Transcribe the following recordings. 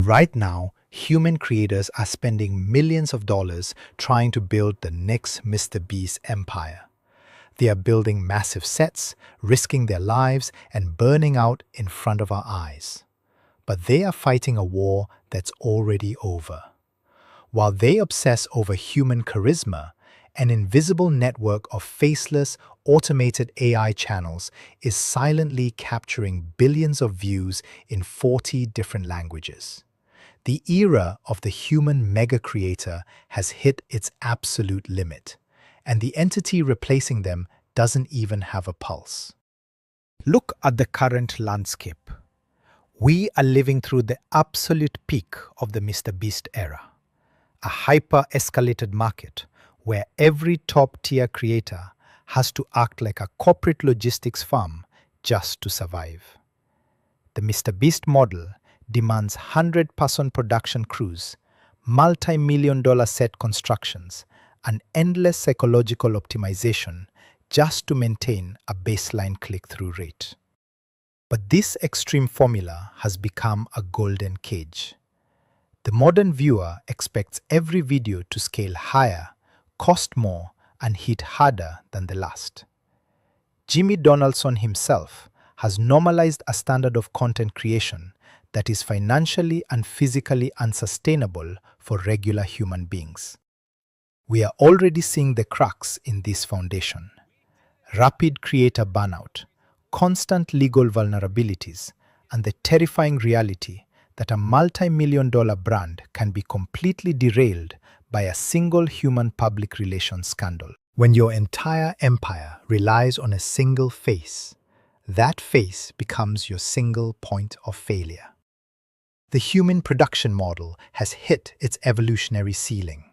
Right now, human creators are spending millions of dollars trying to build the next MrBeast empire. They are building massive sets, risking their lives and burning out in front of our eyes. But they are fighting a war that's already over. While they obsess over human charisma, an invisible network of faceless, automated AI channels is silently capturing billions of views in 40 different languages. The era of the human mega creator has hit its absolute limit, and the entity replacing them doesn't even have a pulse. Look at the current landscape. We are living through the absolute peak of the MrBeast era, a hyper-escalated market where every top-tier creator has to act like a corporate logistics firm just to survive. The MrBeast model demands 100-person production crews, multi-million-dollar set constructions, and endless psychological optimization just to maintain a baseline click-through rate. But this extreme formula has become a golden cage. The modern viewer expects every video to scale higher, cost more, and hit harder than the last. Jimmy Donaldson himself has normalized a standard of content creation that is financially and physically unsustainable for regular human beings. We are already seeing the cracks in this foundation. Rapid creator burnout, constant legal vulnerabilities, and the terrifying reality that a multi-million-dollar brand can be completely derailed by a single human public relations scandal. When your entire empire relies on a single face, that face becomes your single point of failure. The human production model has hit its evolutionary ceiling.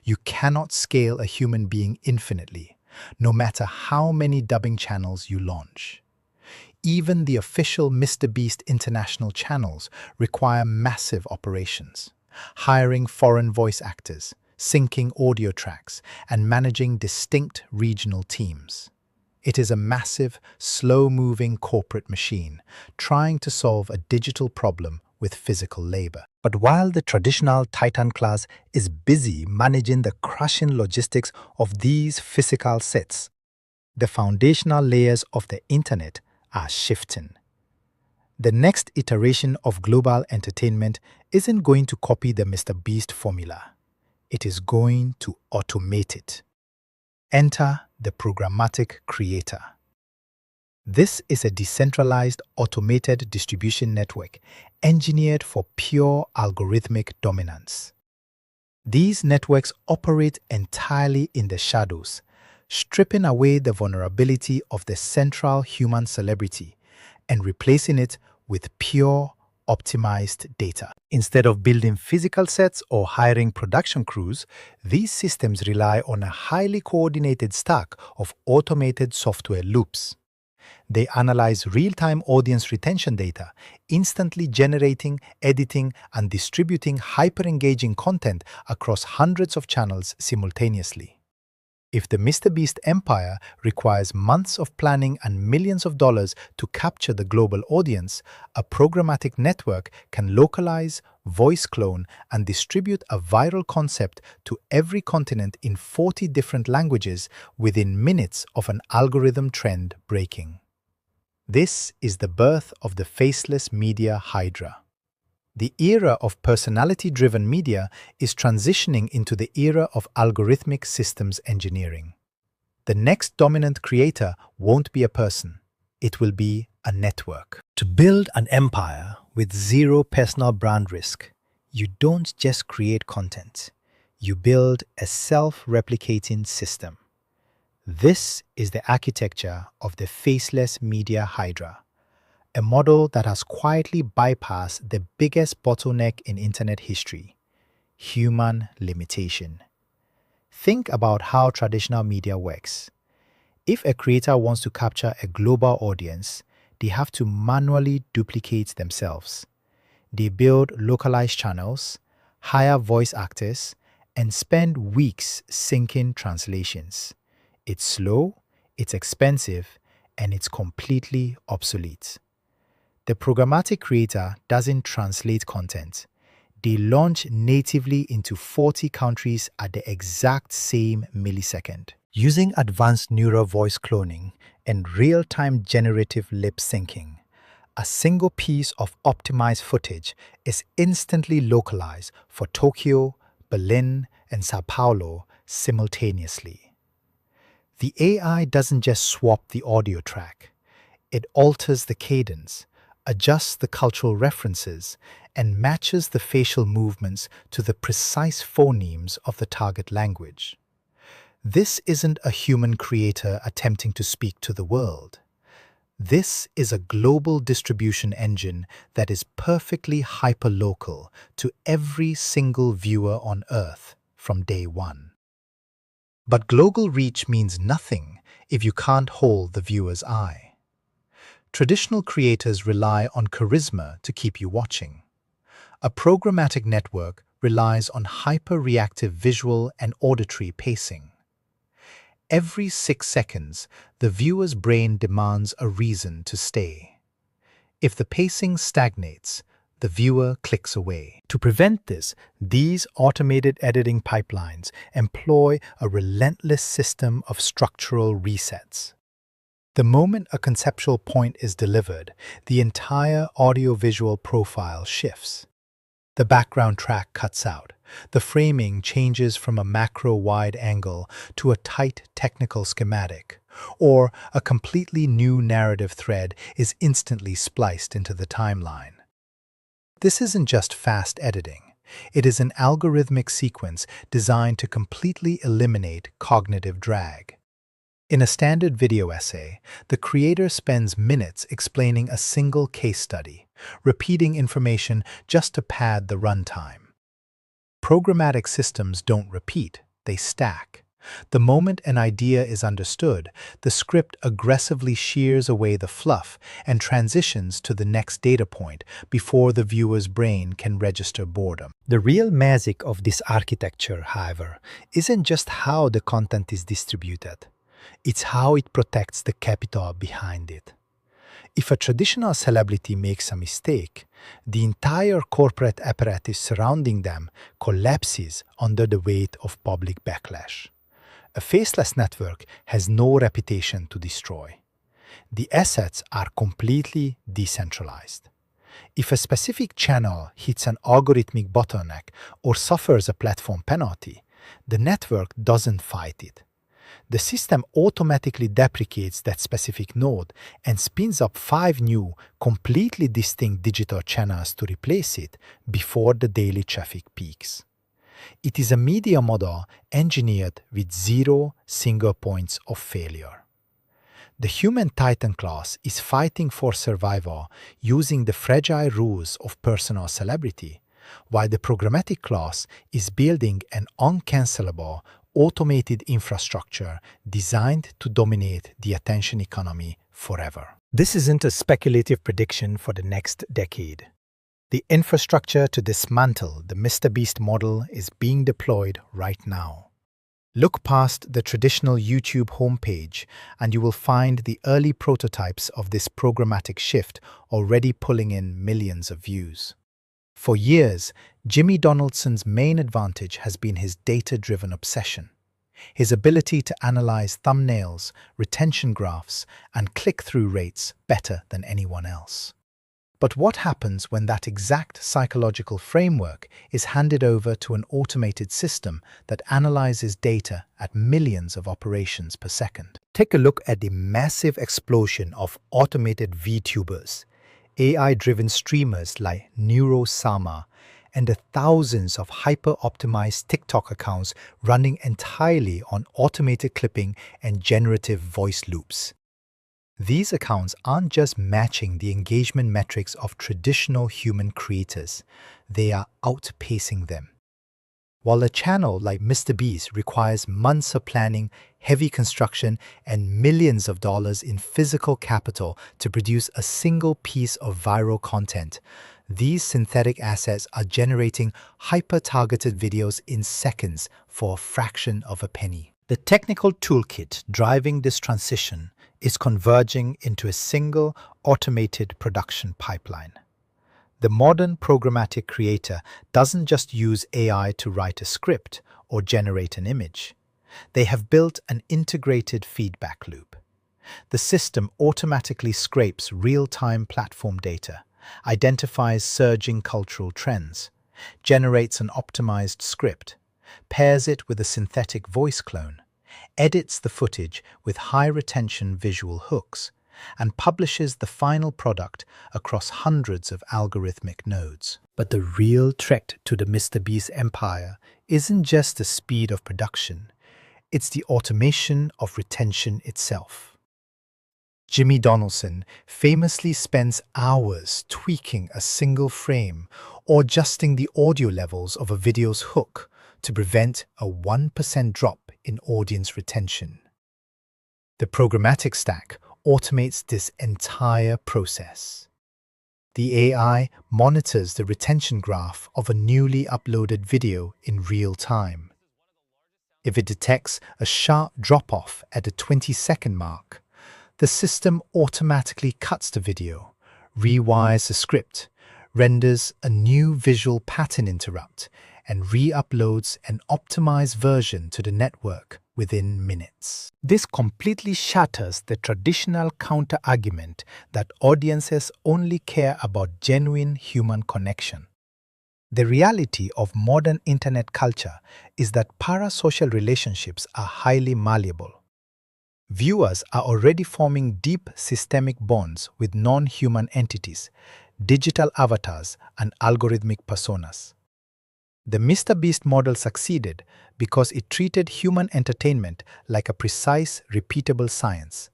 You cannot scale a human being infinitely, no matter how many dubbing channels you launch. Even the official MrBeast international channels require massive operations, hiring foreign voice actors, syncing audio tracks, and managing distinct regional teams. It is a massive, slow-moving corporate machine trying to solve a digital problem with physical labor. But while the traditional Titan class is busy managing the crushing logistics of these physical sets, the foundational layers of the internet are shifting. The next iteration of global entertainment isn't going to copy the MrBeast formula. It is going to automate it. Enter the Programmatic Creator. This is a decentralized, automated distribution network engineered for pure algorithmic dominance. These networks operate entirely in the shadows, stripping away the vulnerability of the central human celebrity and replacing it with pure, optimized data. Instead of building physical sets or hiring production crews, these systems rely on a highly coordinated stack of automated software loops. They analyze real-time audience retention data, instantly generating, editing, and distributing hyper-engaging content across hundreds of channels simultaneously. If the MrBeast empire requires months of planning and millions of dollars to capture the global audience, a programmatic network can localize, voice clone, and distribute a viral concept to every continent in 40 different languages within minutes of an algorithm trend breaking. This is the birth of the faceless media Hydra. The era of personality-driven media is transitioning into the era of algorithmic systems engineering. The next dominant creator won't be a person. It will be a network. To build an empire with zero personal brand risk, you don't just create content. You build a self-replicating system. This is the architecture of the faceless media Hydra, a model that has quietly bypassed the biggest bottleneck in internet history: human limitation. Think about how traditional media works. If a creator wants to capture a global audience, they have to manually duplicate themselves. They build localized channels, hire voice actors, and spend weeks syncing translations. It's slow, it's expensive, and it's completely obsolete. The programmatic creator doesn't translate content. They launch natively into 40 countries at the exact same millisecond. Using advanced neural voice cloning and real-time generative lip syncing, a single piece of optimized footage is instantly localized for Tokyo, Berlin, and Sao Paulo simultaneously. The AI doesn't just swap the audio track, it alters the cadence, adjusts the cultural references, and matches the facial movements to the precise phonemes of the target language. This isn't a human creator attempting to speak to the world. This is a global distribution engine that is perfectly hyperlocal to every single viewer on Earth from day one. But global reach means nothing if you can't hold the viewer's eye. Traditional creators rely on charisma to keep you watching. A programmatic network relies on hyper-reactive visual and auditory pacing. Every 6 seconds, the viewer's brain demands a reason to stay. If the pacing stagnates, the viewer clicks away. To prevent this, these automated editing pipelines employ a relentless system of structural resets. The moment a conceptual point is delivered, the entire audiovisual profile shifts. The background track cuts out. The framing changes from a macro wide angle to a tight technical schematic, or a completely new narrative thread is instantly spliced into the timeline. This isn't just fast editing. It is an algorithmic sequence designed to completely eliminate cognitive drag. In a standard video essay, the creator spends minutes explaining a single case study, repeating information just to pad the runtime. Programmatic systems don't repeat, they stack. The moment an idea is understood, the script aggressively shears away the fluff and transitions to the next data point before the viewer's brain can register boredom. The real magic of this architecture, however, isn't just how the content is distributed. It's how it protects the capital behind it. If a traditional celebrity makes a mistake, the entire corporate apparatus surrounding them collapses under the weight of public backlash. A faceless network has no reputation to destroy. The assets are completely decentralized. If a specific channel hits an algorithmic bottleneck or suffers a platform penalty, the network doesn't fight it. The system automatically deprecates that specific node and spins up 5 new, completely distinct digital channels to replace it before the daily traffic peaks. It is a media model engineered with 0 single points of failure. The human Titan class is fighting for survival using the fragile rules of personal celebrity, while the programmatic class is building an un-cancellable, automated infrastructure designed to dominate the attention economy forever. This isn't a speculative prediction for the next decade. The infrastructure to dismantle the MrBeast model is being deployed right now. Look past the traditional YouTube homepage and you will find the early prototypes of this programmatic shift already pulling in millions of views. For years, Jimmy Donaldson's main advantage has been his data-driven obsession. His ability to analyze thumbnails, retention graphs, and click-through rates better than anyone else. But what happens when that exact psychological framework is handed over to an automated system that analyzes data at millions of operations per second? Take a look at the massive explosion of automated VTubers, AI-driven streamers like NeuroSama, and the thousands of hyper-optimized TikTok accounts running entirely on automated clipping and generative voice loops. These accounts aren't just matching the engagement metrics of traditional human creators, they are outpacing them. While a channel like MrBeast requires months of planning, heavy construction, and millions of dollars in physical capital to produce a single piece of viral content, these synthetic assets are generating hyper-targeted videos in seconds for a fraction of a penny. The technical toolkit driving this transition is converging into a single automated production pipeline. The modern programmatic creator doesn't just use AI to write a script or generate an image. They have built an integrated feedback loop. The system automatically scrapes real-time platform data, identifies surging cultural trends, generates an optimized script, pairs it with a synthetic voice clone, edits the footage with high-retention visual hooks, and publishes the final product across hundreds of algorithmic nodes. But the real threat to the MrBeast empire isn't just the speed of production, it's the automation of retention itself. Jimmy Donaldson famously spends hours tweaking a single frame or adjusting the audio levels of a video's hook to prevent a 1% drop in audience retention. The programmatic stack automates this entire process. The AI monitors the retention graph of a newly uploaded video in real time. If it detects a sharp drop-off at the 20-second mark, the system automatically cuts the video, rewires the script, renders a new visual pattern interrupt, and re-uploads an optimized version to the network within minutes. This completely shatters the traditional counter-argument that audiences only care about genuine human connection. The reality of modern internet culture is that parasocial relationships are highly malleable. Viewers are already forming deep systemic bonds with non-human entities, digital avatars, and algorithmic personas. The MrBeast model succeeded because it treated human entertainment like a precise, repeatable science.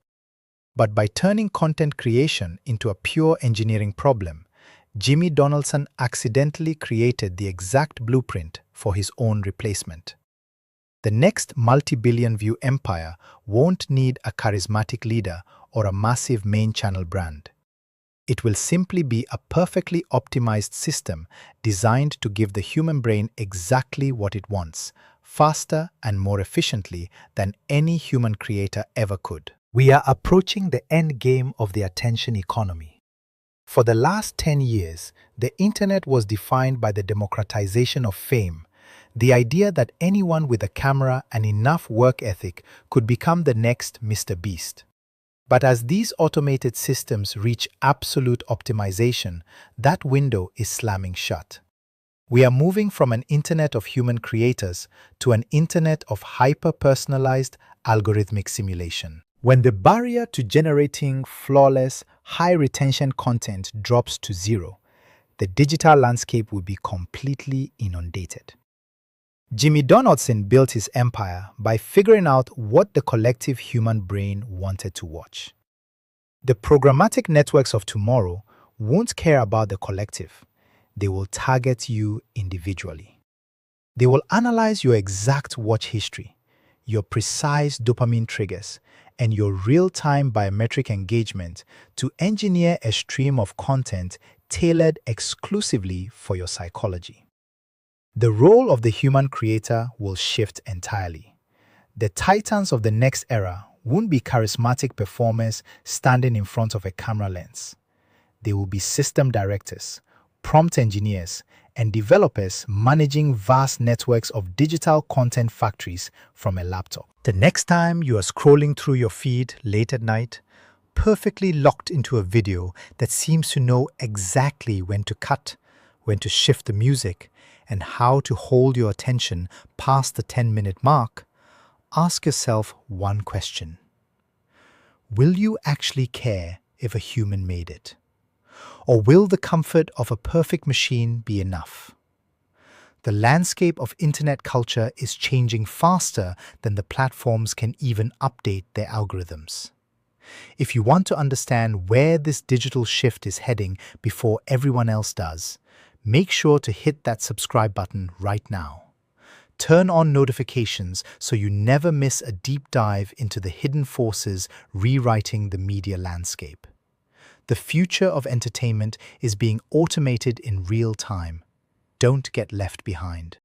But by turning content creation into a pure engineering problem, Jimmy Donaldson accidentally created the exact blueprint for his own replacement. The next multi-billion view empire won't need a charismatic leader or a massive main channel brand. It will simply be a perfectly optimized system designed to give the human brain exactly what it wants, faster and more efficiently than any human creator ever could. We are approaching the end game of the attention economy. For the last 10 years, the internet was defined by the democratization of fame, the idea that anyone with a camera and enough work ethic could become the next MrBeast. But as these automated systems reach absolute optimization, that window is slamming shut. We are moving from an internet of human creators to an internet of hyper-personalized algorithmic simulation. When the barrier to generating flawless, high-retention content drops to zero, the digital landscape will be completely inundated. Jimmy Donaldson built his empire by figuring out what the collective human brain wanted to watch. The programmatic networks of tomorrow won't care about the collective. They will target you individually. They will analyze your exact watch history, your precise dopamine triggers, and your real-time biometric engagement to engineer a stream of content tailored exclusively for your psychology. The role of the human creator will shift entirely. The titans of the next era won't be charismatic performers standing in front of a camera lens. They will be system directors, prompt engineers, and developers managing vast networks of digital content factories from a laptop. The next time you are scrolling through your feed late at night, perfectly locked into a video that seems to know exactly when to cut, when to shift the music, and how to hold your attention past the 10-minute mark, ask yourself one question. Will you actually care if a human made it? Or will the comfort of a perfect machine be enough? The landscape of internet culture is changing faster than the platforms can even update their algorithms. If you want to understand where this digital shift is heading before everyone else does, make sure to hit that subscribe button right now. Turn on notifications so you never miss a deep dive into the hidden forces rewriting the media landscape. The future of entertainment is being automated in real time. Don't get left behind.